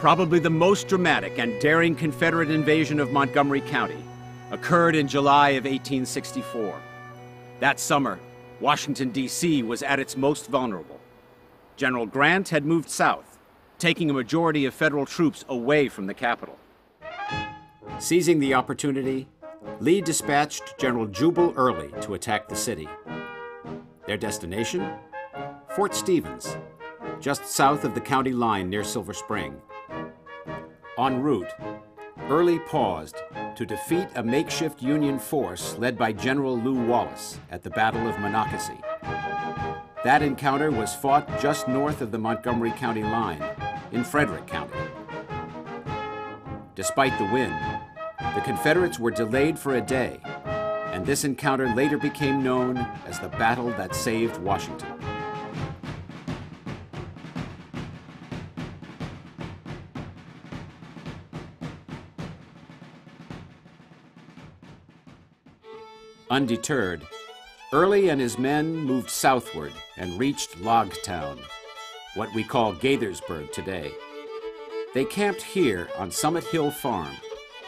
Probably the most dramatic and daring Confederate invasion of Montgomery County occurred in July of 1864. That summer, Washington, D.C. was at its most vulnerable. General Grant had moved south, taking a majority of federal troops away from the capital. Seizing the opportunity, Lee dispatched General Jubal Early to attack the city. Their destination? Fort Stevens, just south of the county line near Silver Spring. En route, Early paused to defeat a makeshift Union force led by General Lew Wallace at the Battle of Monocacy. That encounter was fought just north of the Montgomery County line, in Frederick County. Despite the win, the Confederates were delayed for a day, and this encounter later became known as the battle that saved Washington. Undeterred, Early and his men moved southward and reached Logtown, what we call Gaithersburg today. They camped here on Summit Hill Farm,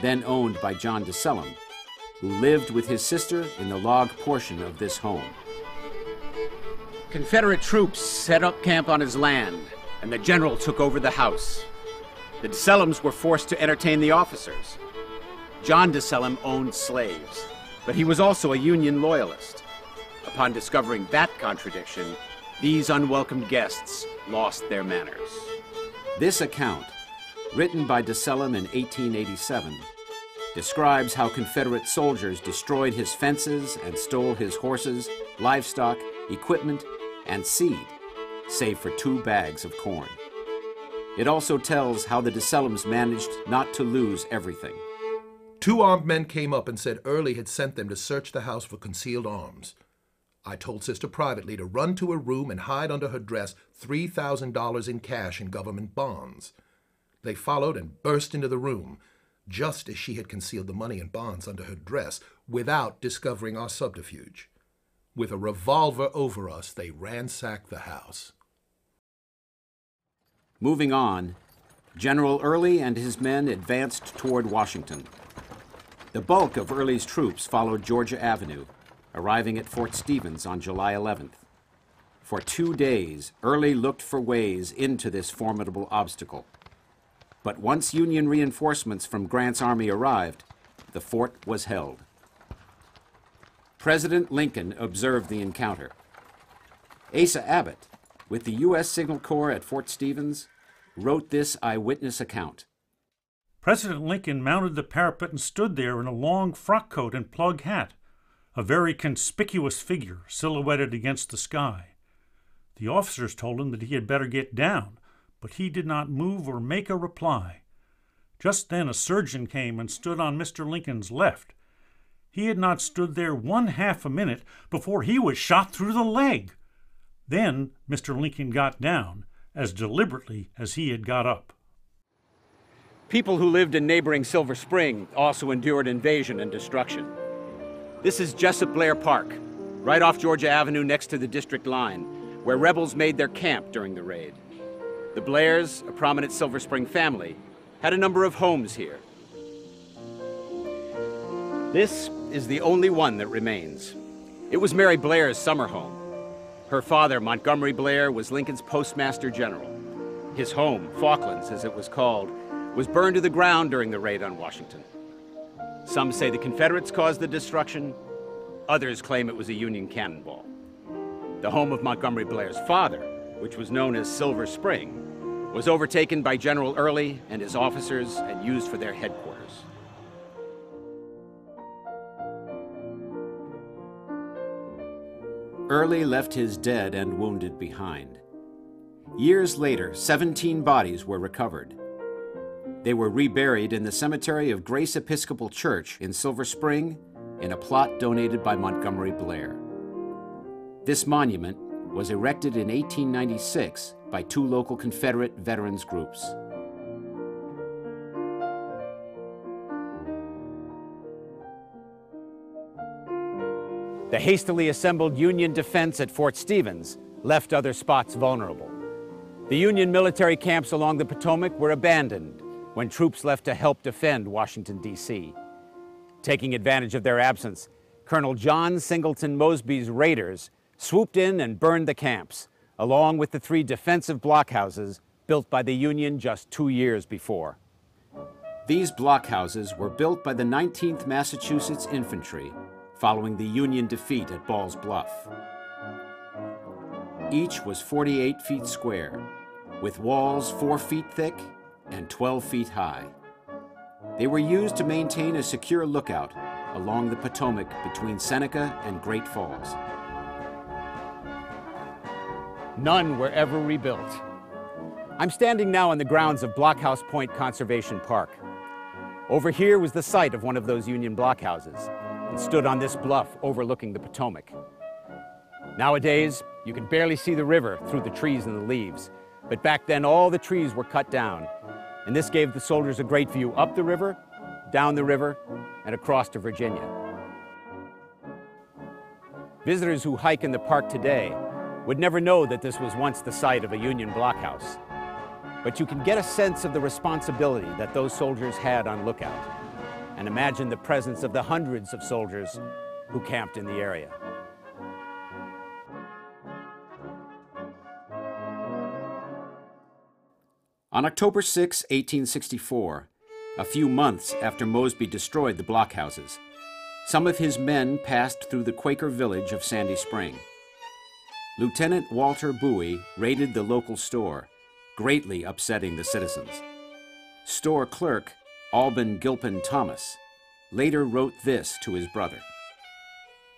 then owned by John DeSellum, who lived with his sister in the log portion of this home. Confederate troops set up camp on his land, and the general took over the house. The DeSellums were forced to entertain the officers. John DeSellum owned slaves, but he was also a Union loyalist. Upon discovering that contradiction, these unwelcome guests lost their manners. This account, written by DeSellum in 1887, describes how Confederate soldiers destroyed his fences and stole his horses, livestock, equipment, and seed, save for 2 bags of corn. It also tells how the DeSellums managed not to lose everything. 2 armed men came up and said Early had sent them to search the house for concealed arms. I told Sister privately to run to her room and hide under her dress $3,000 in cash and government bonds. They followed and burst into the room, just as she had concealed the money and bonds under her dress, without discovering our subterfuge. With a revolver over us, they ransacked the house. Moving on, General Early and his men advanced toward Washington. The bulk of Early's troops followed Georgia Avenue, arriving at Fort Stevens on July 11th. For 2 days, Early looked for ways into this formidable obstacle. But once Union reinforcements from Grant's army arrived, the fort was held. President Lincoln observed the encounter. Asa Abbott, with the U.S. Signal Corps at Fort Stevens, wrote this eyewitness account. President Lincoln mounted the parapet and stood there in a long frock coat and plug hat, a very conspicuous figure silhouetted against the sky. The officers told him that he had better get down, but he did not move or make a reply. Just then a surgeon came and stood on Mr. Lincoln's left. He had not stood there 1/2 a minute before he was shot through the leg. Then Mr. Lincoln got down as deliberately as he had got up. People who lived in neighboring Silver Spring also endured invasion and destruction. This is Jessup Blair Park, right off Georgia Avenue next to the district line, where rebels made their camp during the raid. The Blairs, a prominent Silver Spring family, had a number of homes here. This is the only one that remains. It was Mary Blair's summer home. Her father, Montgomery Blair, was Lincoln's postmaster general. His home, Falklands as it was called, was burned to the ground during the raid on Washington. Some say the Confederates caused the destruction. Others claim it was a Union cannonball. The home of Montgomery Blair's father, which was known as Silver Spring, was overtaken by General Early and his officers and used for their headquarters. Early left his dead and wounded behind. Years later, 17 bodies were recovered. They were reburied in the cemetery of Grace Episcopal Church in Silver Spring in a plot donated by Montgomery Blair. This monument was erected in 1896 by 2 local Confederate veterans groups. The hastily assembled Union defense at Fort Stevens left other spots vulnerable. The Union military camps along the Potomac were abandoned when troops left to help defend Washington, D.C. Taking advantage of their absence, Colonel John Singleton Mosby's raiders swooped in and burned the camps, along with the 3 defensive blockhouses built by the Union just 2 years before. These blockhouses were built by the 19th Massachusetts Infantry following the Union defeat at Ball's Bluff. Each was 48 feet square, with walls 4 feet thick and 12 feet high. They were used to maintain a secure lookout along the Potomac between Seneca and Great Falls. None were ever rebuilt. I'm standing now on the grounds of Blockhouse Point Conservation Park. Over here was the site of one of those Union blockhouses. It stood on this bluff overlooking the Potomac. Nowadays, you can barely see the river through the trees and the leaves, but back then all the trees were cut down, and this gave the soldiers a great view up the river, down the river, and across to Virginia. Visitors who hike in the park today would never know that this was once the site of a Union blockhouse. But you can get a sense of the responsibility that those soldiers had on lookout, and imagine the presence of the hundreds of soldiers who camped in the area. On October 6, 1864, a few months after Mosby destroyed the blockhouses, some of his men passed through the Quaker village of Sandy Spring. Lieutenant Walter Bowie raided the local store, greatly upsetting the citizens. Store clerk Alban Gilpin Thomas later wrote this to his brother.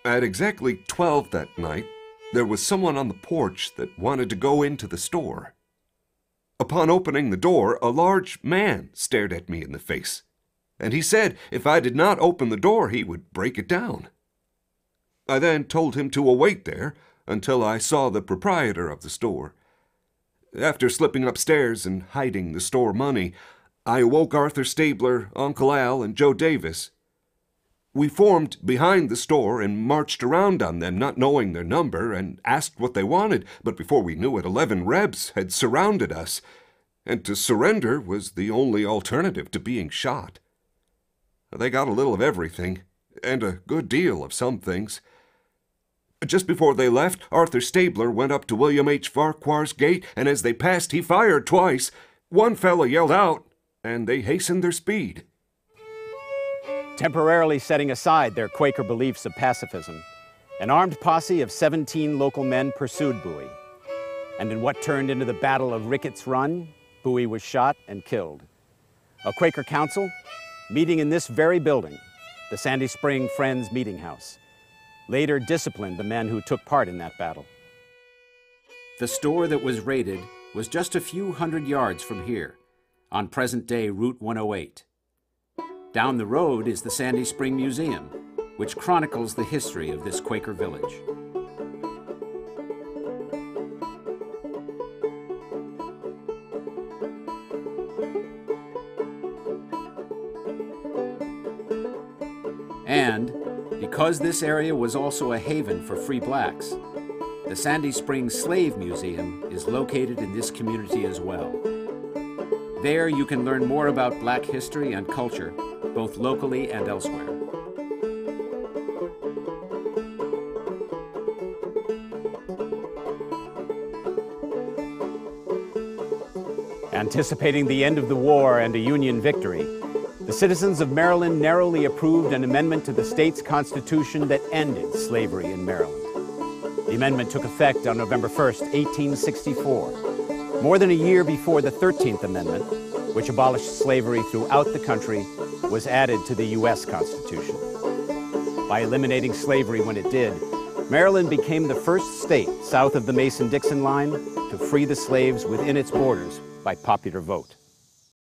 At exactly 12 that night, there was someone on the porch that wanted to go into the store. Upon opening the door, a large man stared at me in the face, and he said if I did not open the door, he would break it down. I then told him to await there until I saw the proprietor of the store. After slipping upstairs and hiding the store money, I awoke Arthur Stabler, Uncle Al, and Joe Davis. We formed behind the store and marched around on them, not knowing their number, and asked what they wanted, but before we knew it, 11 Rebs had surrounded us, and to surrender was the only alternative to being shot. They got a little of everything, and a good deal of some things. Just before they left, Arthur Stabler went up to William H. Farquhar's gate, and as they passed, he fired twice. One fellow yelled out, and they hastened their speed. Temporarily setting aside their Quaker beliefs of pacifism, an armed posse of 17 local men pursued Bowie. And in what turned into the Battle of Ricketts Run, Bowie was shot and killed. A Quaker council, meeting in this very building, the Sandy Spring Friends Meeting House, later disciplined the men who took part in that battle. The store that was raided was just a few hundred yards from here, on present-day Route 108. Down the road is the Sandy Spring Museum, which chronicles the history of this Quaker village. And because this area was also a haven for free blacks, the Sandy Spring Slave Museum is located in this community as well. There you can learn more about black history and culture, both locally and elsewhere. Anticipating the end of the war and a Union victory, the citizens of Maryland narrowly approved an amendment to the state's constitution that ended slavery in Maryland. The amendment took effect on November 1st, 1864, more than a year before the 13th Amendment, which abolished slavery throughout the country, was added to the U.S. Constitution. By eliminating slavery when it did, Maryland became the first state south of the Mason-Dixon line to free the slaves within its borders by popular vote.